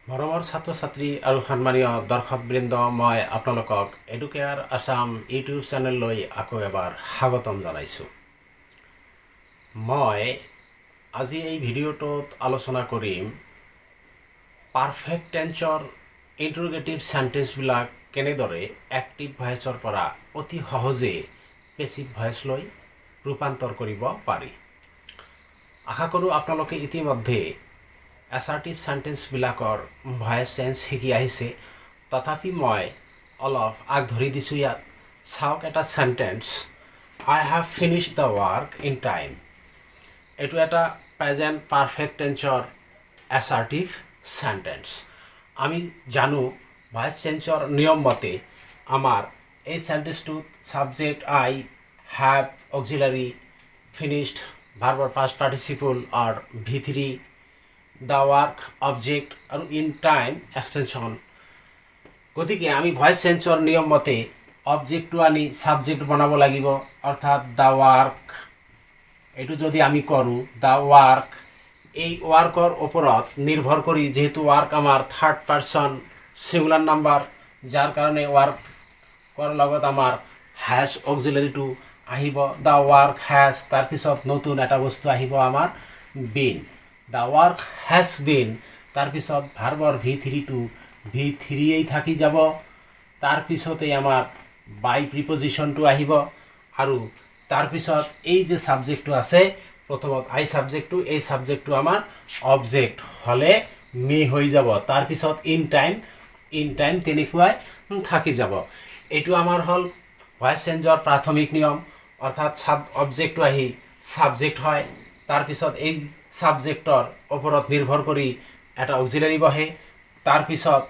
মৰমৰ ছাত্ৰ ছাত্ৰী আৰু সন্মানীয় দৰ্শকবৃন্দ, মই আপোনালোকক এডুকেয়াৰ আছাম ইউটিউব চেনেললৈ আকৌ এবাৰ স্বাগতম জনাইছোঁ। মই আজি এই ভিডিঅ'টোত আলোচনা কৰিম পাৰফেক্ট টেন্সৰ ইণ্টাৰোগেটিভ সেন্টেন্সবিলাক কেনেদৰে এক্টিভ ভয়েচৰ পৰা অতি সহজে পেছিভ ভয়েচলৈ ৰূপান্তৰ কৰিব পাৰি। আশা কৰোঁ আপোনালোকে ইতিমধ্যে এছাৰ্টিভ সেন্টেন্সবিলাকৰ ভয়েচ চেঞ্জ শিকি আহিছে। তথাপি মই অলপ আগ ধৰি দিছোঁ। ইয়াত চাওক, এটা sentence, I have finished the work in time. এইটো এটা প্ৰেজেণ্ট পাৰফেক্ট টেন্সৰ এছাৰ্টিভ সেন্টেন্স। আমি জানো ভয়েচ চেঞ্জৰ নিয়ম মতে আমাৰ এই সেন্টেন্সটোত subject I, have, auxiliary, finished, ভাৰ্বৰ past participle or V3, the work, object আৰু ইন টাইম এক্সটেনশ্যন। গতিকে আমি ভয়েচ চেঞ্জৰ নিয়ম মতে অবজেক্টটো আনি সাবজেক্ট বনাব লাগিব, অৰ্থাৎ দ্য ৱাৰ্ক। এইটো যদি আমি কৰোঁ দ্য ৱাৰ্ক, এই ৱাৰ্কৰ ওপৰত নিৰ্ভৰ কৰি, যেহেতু ৱাৰ্ক আমাৰ থাৰ্ড পাৰ্চন সিঙ্গুলাৰ নাম্বাৰ, যাৰ কাৰণে ৱাৰ্কৰ লগত আমাৰ হ্যাজ অক্সিলাৰিটো আহিব। দ্য ৱাৰ্ক হ্যাজ, তাৰপিছত নতুন এটা বস্তু আহিব আমাৰ been. The work has been, তাৰপিছত ভাৰ্বৰ V3টো V3 থাকি যাব। তাৰপিছতে আমাৰ বাই প্ৰিপজিশ্যনটো আহিব আৰু তাৰপিছত এই যে সাবজেক্টটো আছে, প্ৰথমত আই সাবজেক্টটো, এই সাবজেক্টটো আমাৰ অবজেক্ট হ'লে মি হৈ যাব। তাৰপিছত ইন টাইম তেনেকুৱাই থাকি যাব। এইটো আমাৰ হ'ল ভয়েচ চেঞ্জৰ প্ৰাথমিক নিয়ম, অৰ্থাৎ অবজেক্টটো আহি সাবজেক্ট হয়। তাৰপিছত এই সাবজেক্টৰ ওপৰত নিৰ্ভৰ কৰি এটা অক্সিলাৰি বহে। তাৰপিছত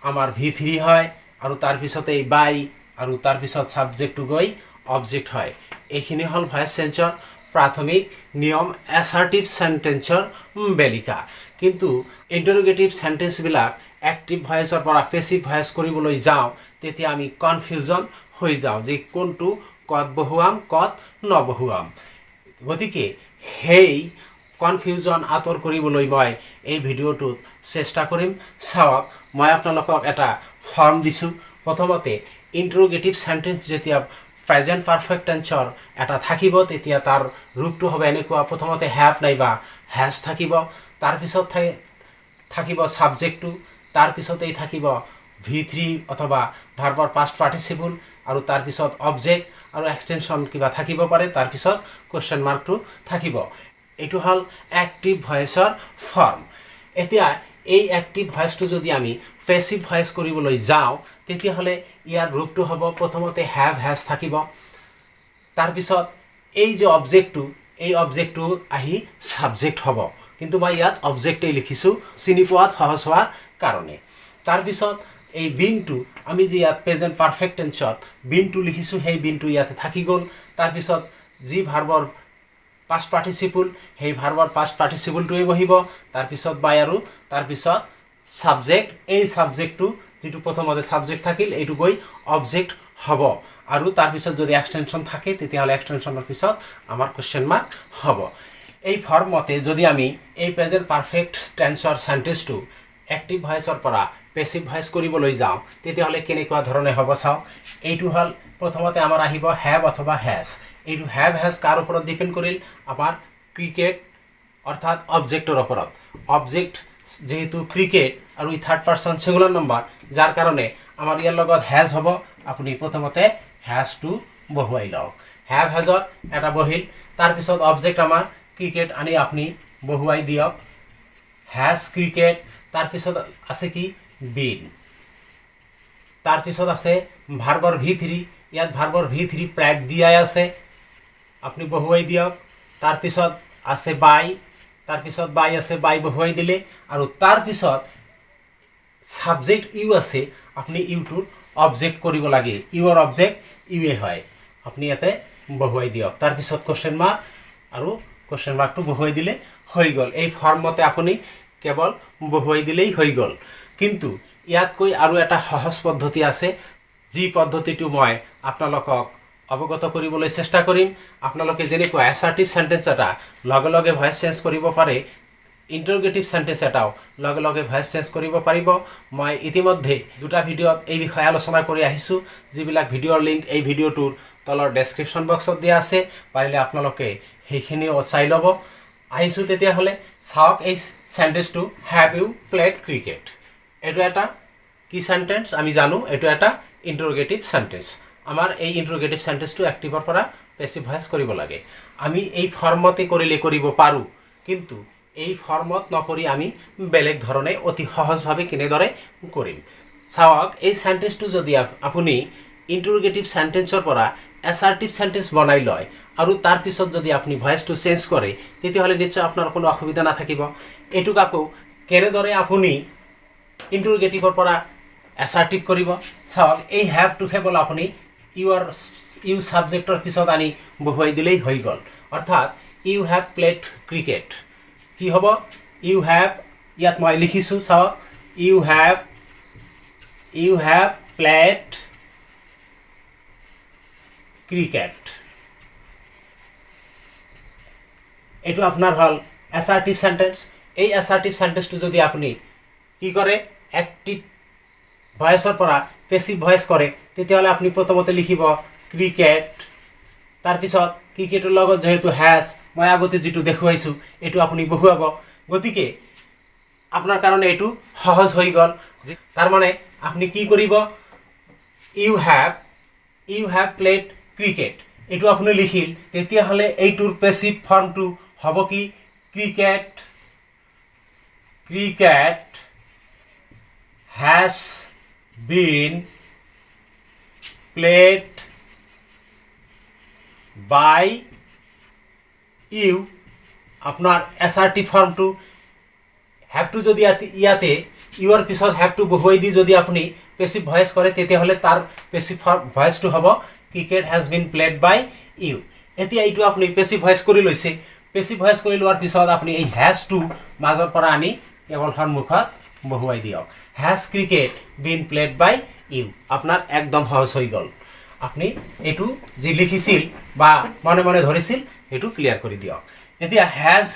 আমাৰ V3 হয় আৰু তাৰপিছত এই বাই আৰু তাৰপিছত সাবজেক্টটো গৈ অবজেক্ট হয়। এইখিনি হ'ল ভয়েচ চেঞ্জৰ প্ৰাথমিক নিয়ম, এছাৰ্টিভ সেন্টেন্সৰ বেলিকা। কিন্তু ইণ্টাৰোগেটিভ সেন্টেন্সবিলাক এক্টিভ ভয়েচৰ পৰা পেছিভ ভয়েচ কৰিবলৈ যাওঁ, তেতিয়া আমি কনফিউজন হৈ যাওঁ যে কোনটো কত বহুৱাম, কত নবহুৱাম। গতিকে সেই কনফিউজন আঁতৰ কৰিবলৈ মই এই ভিডিঅ'টোত চেষ্টা কৰিম। চাওক, মই আপোনালোকক এটা ফৰ্ম দিছোঁ। প্ৰথমতে ইণ্টাৰোগেটিভ সেন্টেন্স যেতিয়া প্ৰেজেণ্ট পাৰফেক্ট টেন্সৰ এটা থাকিব, তেতিয়া তাৰ ৰূপটো হ'ব এনেকুৱা। প্ৰথমতে হ্যাভ নাইবা হ্যাজ থাকিব, তাৰপিছত থাকিব সাবজেক্টটো, তাৰপিছতেই থাকিব V3 অথবা ভাৰ্বৰ পাষ্ট পাৰ্টিচিপল আৰু তাৰপিছত অবজেক্ট আৰু এক্সটেনশ্যন কিবা থাকিব পাৰে, তাৰপিছত কুৱেশ্যন মাৰ্কটো থাকিব। এইটো হ'ল এক্টিভ ভয়েচৰ ফৰ্ম। এতিয়া এই এক্টিভ ভয়েচটো যদি আমি পেছিভ ভয়েচ কৰিবলৈ যাওঁ, তেতিয়াহ'লে ইয়াৰ ৰূপটো হ'ব, প্ৰথমতে হ্যাভ হ্যাজ থাকিব, তাৰপিছত এই যে অবজেক্টটো, এই অবজেক্টটো আহি সাবজেক্ট হ'ব। কিন্তু মই ইয়াত অবজেক্টেই লিখিছোঁ চিনি পোৱাত সহজ হোৱাৰ কাৰণে। তাৰপিছত এই বিনটো, আমি যে ইয়াত প্ৰেজেণ্ট পাৰফেক্ট টেন্সত বিনটো লিখিছোঁ, সেই বিনটো ইয়াতে থাকি গ'ল। তাৰপিছত যি ভাৰ্বৰ পাষ্ট পাৰ্টিচিপল, সেই ভাৰ্বৰ পাষ্ট পাৰ্টিচিপলটোৱে বহিব। তাৰপিছত বাই আৰু তাৰপিছত সাবজেক্ট, এই সাবজেক্টটো যিটো প্ৰথমতে সাবজেক্ট থাকিল, এইটো গৈ অবজেক্ট হ'ব। আৰু তাৰপিছত যদি এক্সটেনশ্যন থাকে, তেতিয়াহ'লে এক্সটেনশ্যনৰ পিছত আমাৰ কুৱেশ্যন মাৰ্ক হ'ব। এই ফৰ্মতে যদি আমি এই প্ৰেজেণ্ট পাৰফেক্ট টেন্সৰ সেন্টেন্সটো এক্টিভ ভয়েচৰ পৰা পেছিভ ভয়েচ কৰিবলৈ যাওঁ, তেতিয়াহ'লে কেনেকুৱা ধৰণে হ'ব চাওঁ। এইটো হ'ল, প্ৰথমতে আমাৰ আহিব হ্যাভ অথবা হ্যাজ। এইটো হ্যাভ হ্যাজ কাৰ ওপৰত ডিপেণ্ড কৰিল? আমাৰ ক্ৰিকেট অৰ্থাৎ অবজেক্টৰ ওপৰত। অবজেক্ট যেহেতু ক্ৰিকেট আৰু ই থাৰ্ড পাৰ্চন সিঙ্গুলাৰ নাম্বাৰ, যাৰ কাৰণে আমাৰ ইয়াৰ লগত হ্যাজ হ'ব। আপুনি প্ৰথমতে হ্যাজটো বহুৱাই লওক। হ্যাভ হ্যাজত এটা বহিল, তাৰপিছত অবজেক্ট আমাৰ ক্ৰিকেট আনি আপুনি বহুৱাই দিয়ক। হ্যাজ ক্ৰিকেট, তাৰপিছত আছে কি বিন, তাৰপিছত আছে ভাৰ্বৰ V3, ইয়াত ভাৰ্বৰ V3 প্লেগ দিয়াই আছে, আপুনি বহুৱাই দিয়ক। তাৰপিছত আছে বাই, তাৰপিছত বাই আছে, বাই বহুৱাই দিলে। আৰু তাৰপিছত সাবজেক্ট ইউ আছে, আপুনি ইউটোৰ অবজেক্ট কৰিব লাগে। ইউৰ অবজেক্ট ইউৱে হয়, আপুনি ইয়াতে বহুৱাই দিয়ক। তাৰপিছত কুৱেশ্যন মাৰ্ক আৰু কুৱেশ্যন মাৰ্কটো বহুৱাই দিলে হৈ গ'ল। এই ফৰ্মতে আপুনি কেৱল বহুৱাই দিলেই হৈ গ'ল। কিন্তু ইয়াতকৈ আৰু এটা সহজ পদ্ধতি আছে, যি পদ্ধতিটো মই আপোনালোকক অৱগত কৰিবলৈ চেষ্টা কৰিম। আপোনালোকে যেনেকুৱা এছাৰ্টিভ সেন্টেন্স এটা লগে লগে ভয়েচ চেঞ্জ কৰিব পাৰে, ইণ্টাৰোগেটিভ চেণ্টেন্স এটাও লগে লগে ভইচ চেঞ্জ কৰিব পাৰিব। মই ইতিমধ্যে দুটা ভিডিঅ'ত এই বিষয়ে আলোচনা কৰি আহিছোঁ, যিবিলাক ভিডিঅ'ৰ লিংক এই ভিডিঅ'টোৰ তলৰ ডেছক্ৰিপশ্যন বক্সত দিয়া আছে, পাৰিলে আপোনালোকে সেইখিনিও চাই ল'ব। আহিছোঁ তেতিয়াহ'লে, চাওক এই চেণ্টেন্সটো, হেভ ইউ প্লেড ক্ৰিকেট। এইটো এটা কি চেণ্টেন্স আমি জানো, এইটো এটা ইণ্টাৰোগেটিভ চেণ্টেন্স। আমাৰ এই ইণ্টাৰোগেটিভ চেণ্টেন্সটো এক্টিভৰ পৰা পেছিভ ভইচ কৰিব লাগে। আমি এই ফৰ্মতে কৰিলে কৰিব পাৰোঁ, কিন্তু এই ফৰ্মত নকৰি আমি বেলেগ ধৰণে অতি সহজভাৱে কেনেদৰে কৰিম চাওক। এই চেণ্টেন্সটো যদি আপুনি ইণ্টাৰোগেটিভ চেণ্টেন্সৰ পৰা এছাৰ্টিভ চেণ্টেন্স বনাই লয় আৰু তাৰপিছত যদি আপুনি ভইচটো চেঞ্জ কৰে, তেতিয়াহ'লে নিশ্চয় আপোনাৰ কোনো অসুবিধা নাথাকিব। এইটোক আকৌ কেনেদৰে আপুনি ইণ্টাৰোগেটিভৰ পৰা এছাৰ্টিভ কৰিব চাওক। এই হেভ টু কেৱল আপুনি ইউ ছাবজেক্টৰ পিছত আনি বহুৱাই দিলেই হৈ গ'ল। অৰ্থাৎ ইউ হেভ প্লেড ক্ৰিকেট কি হ'ব, ইউ হেভ, ইয়াত মই লিখিছোঁ চাওক, ইউ হেভ প্লেড ক্ৰিকেট। এইটো আপোনাৰ হ'ল এছাৰ্টিভ চেণ্টেন্স। এই এছাৰ্টিভ চেণ্টেন্সটো যদি আপুনি কি কৰে, এক্টিভ ভইচৰ পৰা পেছিভ ভইচ কৰে, তেতিয়াহ'লে আপুনি প্ৰথমতে লিখিব ক্ৰিকেট, তাৰপিছত ক্ৰিকেটৰ লগত যেহেতু হেজ মই আগতে যিটো দেখুৱাইছোঁ এইটো আপুনি বহুৱাব। গতিকে আপোনাৰ কাৰণে এইটো সহজ হৈ গ'ল। তাৰমানে আপুনি কি কৰিব, ইউ হেভ প্লেড ক্ৰিকেট এইটো আপুনি লিখিল, তেতিয়াহ'লে এইটোৰ পেছিভ ফৰ্মটো হ'ব কি, cricket has been played by you. আপোনাৰ এছাৰ্টিভ ফৰ্মটো হেভটো যদি ইয়াতে ইউৰ পিছত হেভটো বহুৱাই দি যদি আপুনি পেছিভ ভইচ কৰে, তেতিয়াহ'লে তাৰ পেছিভ ভইচটো হ'ব cricket has been played by you. এতিয়া এইটো আপুনি পেছিভ ভইচ কৰি লৈছে। পেছিভ ভইচ কৰি লোৱাৰ পিছত আপুনি এই হেজটো মাজৰ পৰা আনি কেৱল সন্মুখত বহুৱাই দিয়ক, has cricket been played by you. আপোনাৰ একদম সহজ হৈ গ'ল। আপুনি এইটো যি লিখিছিল বা মনে মনে ধৰিছিল সেইটো ক্লিয়াৰ কৰি দিয়ক। এতিয়া has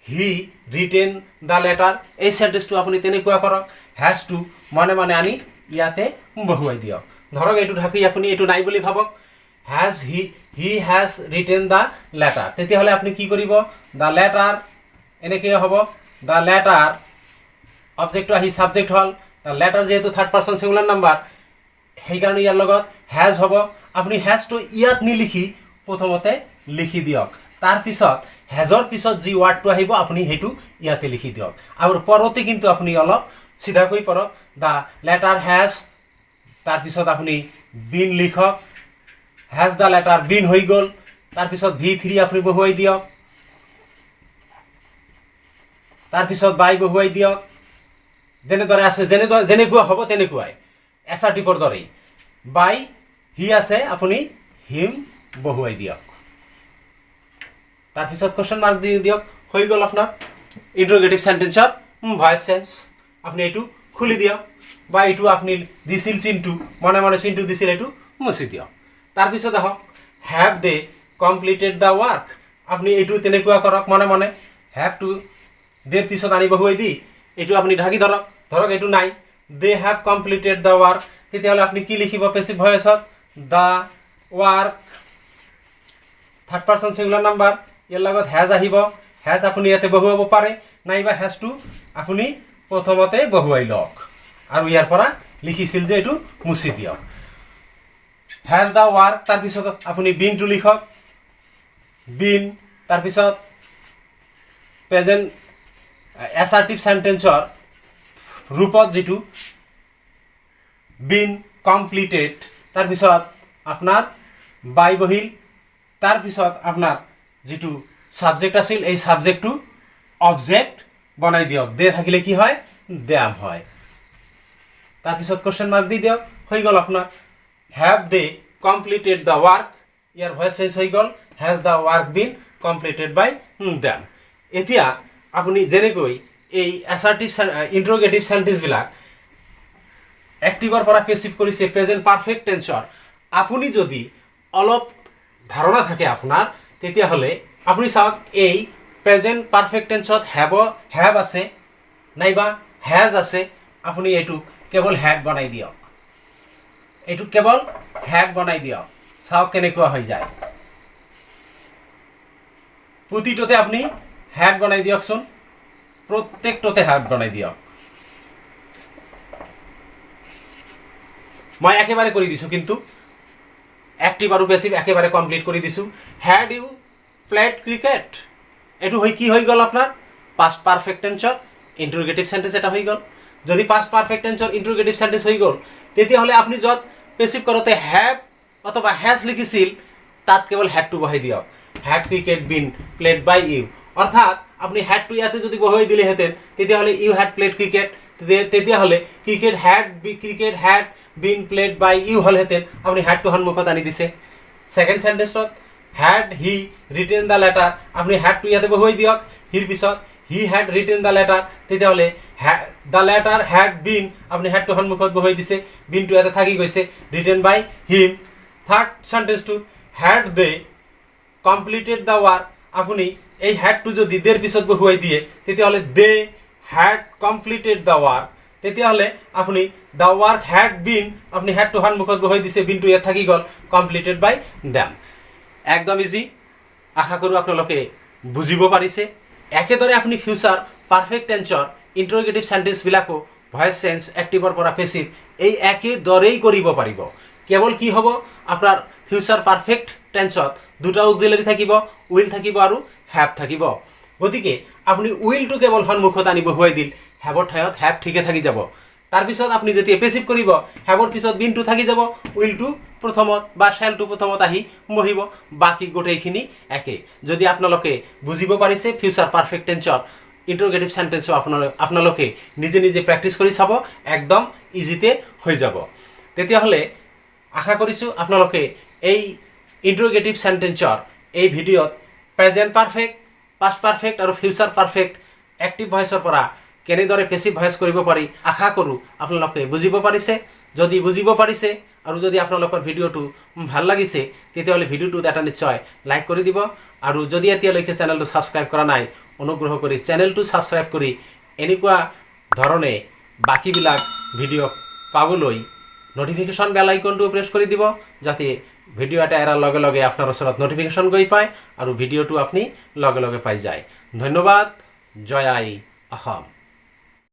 he written the letter, এই চেণ্টেন্সটো আপুনি তেনেকুৱা কৰক, হেজটো মনে মনে আনি ইয়াতে বহুৱাই দিয়ক। ধৰক এইটো ঢাকি আপুনি এইটো নাই বুলি ভাবক, he has written the letter, তেতিয়াহ'লে আপুনি কি কৰিব, দ্য লেটাৰ এনেকৈ হ'ব, দ্য লেটাৰ অবজেক্টটো আহি ছাবজেক্ট হ'ল, দ্য লেটাৰ যিহেতু থাৰ্ড পাৰ্চন ছিংগুলাৰ নাম্বাৰ সেইকাৰণে ইয়াৰ লগত হেজ হ'ব। আপুনি হেজটো ইয়াত নিলিখি প্ৰথমতে লিখি দিয়ক, তাৰপিছত হেজৰ পিছত যি ৱাৰ্ডটো আহিব আপুনি সেইটো ইয়াতে লিখি দিয়ক। আৰু পৰতে কিন্তু আপুনি অলপ চিধাকৈ পঢ়ক, দ্য লেটাৰ হেজ, তাৰপিছত আপুনি বিন লিখক, হেজ দ্য লেটাৰ বিন হৈ গ'ল, তাৰপিছত V3 আপুনি বহুৱাই দিয়ক, তাৰপিছত বাই বহুৱাই দিয়ক। যেনেদৰে আছে যেনেকুৱা হ'ব তেনেকুৱাই এছাৰ্টিভৰ দৰেই। বাই হি আছে আপুনি হিম বহুৱাই দিয়ক, তাৰপিছত কুৱেশ্যন মাৰ্ক দি দিয়ক, হৈ গ'ল আপোনাৰ ইণ্টাৰোগেটিভ চেণ্টেন্সৰ ভইচ চেঞ্জ। আপুনি এইটো খুলি দিয়ক, বা এইটো আপুনি দিছিল চিনটো মনে মনে চিনটো দিছিল এইটো মুচি দিয়ক। তাৰপিছত আহক have they completed the work, আপুনি এইটো তেনেকুৱা কৰক, মনে মনে হেভটো দেৰ পিছত আনি বহুৱাই দি এইটো আপুনি ঢাকি ধৰক, এইটো নাই, they have completed the work, তেতিয়াহ'লে আপুনি কি লিখিব পেছিভ ভইচত, the work third person singular number, ইয়াৰ লগত হেজ আহিব, হেজ আপুনি ইয়াতে বহুৱাব পাৰে, নাইবা হেজটো আপুনি প্ৰথমতে বহুৱাই লওক আৰু ইয়াৰ পৰা লিখিছিল যে এইটো মুচি দিয়ক। হেজ দ্য ৱাৰ্ক, তাৰপিছত আপুনি বিনটো লিখক, বিন, তাৰপিছত প্ৰেজেণ্ট এছাৰ্টিভ চেণ্টেন্সৰ ৰূপত যিটো বিন কমপ্লিটেড, তাৰপিছত আপোনাৰ বাই বহিল, তাৰপিছত আপোনাৰ যিটো ছাবজেক্ট আছিল এই ছাবজেক্টটো অবজেক্ট বনাই দিয়ক, দে থাকিলে কি হয়, দেম হয়, তাৰপিছত কুৱেশ্যন মাৰ্ক দি দিয়ক, হৈ গ'ল আপোনাৰ have they completed the work, ইয়াৰ ভইচ চেঞ্জ হৈ গ'ল, has the work been completed by them. এতিয়া আপুনি যেনেকৈ এই এছাৰ্টিভ ইণ্টাৰোগেটিভ চেণ্টেন্সবিলাক এক্টিভৰ পৰা পেছিভ কৰিছে প্ৰেজেণ্ট পাৰফেক্ট টেন্সৰ, আপুনি যদি অলপ ধাৰণা থাকে আপোনাৰ, তেতিয়াহ'লে আপুনি চাওক এই প্ৰেজেণ্ট পাৰফেক্ট টেন্সত হেভ আছে নাইবা হেজ আছে, আপুনি এইটোক কেৱল হেড বনাই দিয়ক, এইটোক কেৱল হেড বনাই দিয়ক। চাওক কেনেকুৱা হৈ যায়। প্ৰতিটোতে আপুনি হেড বনাই দিয়কচোন, প্ৰত্যেকটোতে হেড বনাই দিয়ক। মই একেবাৰে কৰি দিছোঁ, কিন্তু এক্টিভ আৰু পেছিভ একেবাৰে কমপ্লিট কৰি দিছোঁ। হ্যাড ইউ প্লেড ক্ৰিকেট, এইটো কি হৈ গ'ল আপোনাৰ পাষ্ট পাৰফেক্ট টেন্সৰ ইণ্টাৰোগেটিভ সেন্টেন্স এটা হৈ গ'ল। যদি পাষ্ট পাৰফেক্ট টেন্সৰ ইণ্টাৰোগেটিভ সেন্টেন্স হৈ গ'ল, তেতিয়াহ'লে আপুনি য'ত পেছিভ কৰোঁতে হ্যাভ অথবা হ্যাজ লিখিছিল তাত কেৱল হ্যাডটো বহাই দিয়ক। Had cricket been played by you, অৰ্থাৎ আপুনি হ্যাডটো ইয়াতে যদি বহাই দিলেহেঁতেন তেতিয়াহ'লে ইউ হ্যাড প্লেড ক্ৰিকেট, তেতিয়াহ'লে cricket had been played by you হ'লহেঁতেন। আপুনি হ্যাডটো সন্মুখত আনি দিছে। ছেকেণ্ড সেন্টেন্সত had he written the letter, আপুনি হ্যাডটো ইয়াতে বহুৱাই দিয়ক। হিৰ পিছত he had written the letter, তেতিয়াহ'লে দ্য লেটাৰ হ্যাড বিন, আপুনি হ্যাডটো সন্মুখত বহুৱাই দিছে, বিনটো ইয়াতে থাকি গৈছে, ৰিটেন বাই হিম। থাৰ্ড সেন্টেন্সটোত had they completed the work, আপুনি এই হ্যাডটো যদি দেৰ পিছত বহুৱাই দিয়ে তেতিয়াহ'লে they had completed the work, তেতিয়াহ'লে আপুনি দ্য ৱাৰ্ক হ্যাড বিন, আপুনি হ্যাডটো সন্মুখত বহুৱাই দিছে, বিনটো ইয়াত থাকি গ'ল, কমপ্লিটেড বাই দেম। একদম ইজি। আশা কৰোঁ আপোনালোকে বুজিব পাৰিছে। একেদৰে আপুনি ফিউচাৰ পাৰফেক্ট টেন্সৰ ইণ্টাৰোগেটিভ সেন্টেন্সবিলাকো ভইচ চেঞ্জ এক্টিভৰ পৰা পেছিভ এই একেদৰেই কৰিব পাৰিব। কেৱল কি হ'ব, আপোনাৰ ফিউচাৰ পাৰফেক্ট টেন্সত দুটা অক্সিলাৰী থাকিব, উইল থাকিব আৰু হেভ থাকিব। গতিকে আপুনি উইলটো কেৱল সন্মুখত আনি বহুৱাই দিল, হেভৰ ঠাইত হেভ ঠিকে থাকি যাব। তাৰপিছত আপুনি যেতিয়া পেছিভ কৰিব, হেভৰ পিছত বিনটো থাকি যাব, উইলটো প্ৰথমত বা শ্বেলটো প্ৰথমত আহি বহিব, বাকী গোটেইখিনি একে। যদি আপোনালোকে বুজিব পাৰিছে ফিউচাৰ পাৰফেক্ট টেন্সৰ ইণ্টাৰোগেটিভ সেন্টেন্সো আপোনালোকে নিজে নিজে প্ৰেক্টিছ কৰি চাব, একদম ইজিতে হৈ যাব। তেতিয়াহ'লে আশা কৰিছোঁ আপোনালোকে এই ইণ্টাৰোগেটিভ সেন্টেন্সৰ এই ভিডিঅ'ত প্ৰেজেণ্ট পাৰফেক্ট, পাষ্ট পাৰফেক্ট আৰু ফিউচাৰ পাৰফেক্ট এক্টিভ ভইচৰ পৰা কেনেদৰে পেছিভ ভইচ কৰিব পাৰি আশা কৰোঁ আপোনালোকে বুজিব পাৰিছে। যদি বুজিব পাৰিছে আৰু যদি আপোনালোকৰ ভিডিঅ'টো ভাল লাগিছে তেতিয়াহ'লে ভিডিঅ'টোত এটা নিশ্চয় লাইক কৰি দিব, আৰু যদি এতিয়ালৈকে চেনেলটো ছাবস্ক্ৰাইব কৰা নাই অনুগ্ৰহ কৰি চেনেলটো ছাবস্ক্ৰাইব কৰি এনেকুৱা ধৰণে বাকীবিলাক ভিডিঅ' পাবলৈ নটিফিকেশ্যন বেল আইকনটো প্ৰেছ কৰি দিব, যাতে ভিডিঅ' এটা এৰাৰ লগে লগে আপোনাৰ ওচৰত নটিফিকেশ্যন গৈ পায় আৰু ভিডিঅ'টো আপুনি লগে লগে পাই যায়। ধন্যবাদ। জয় আই অসম।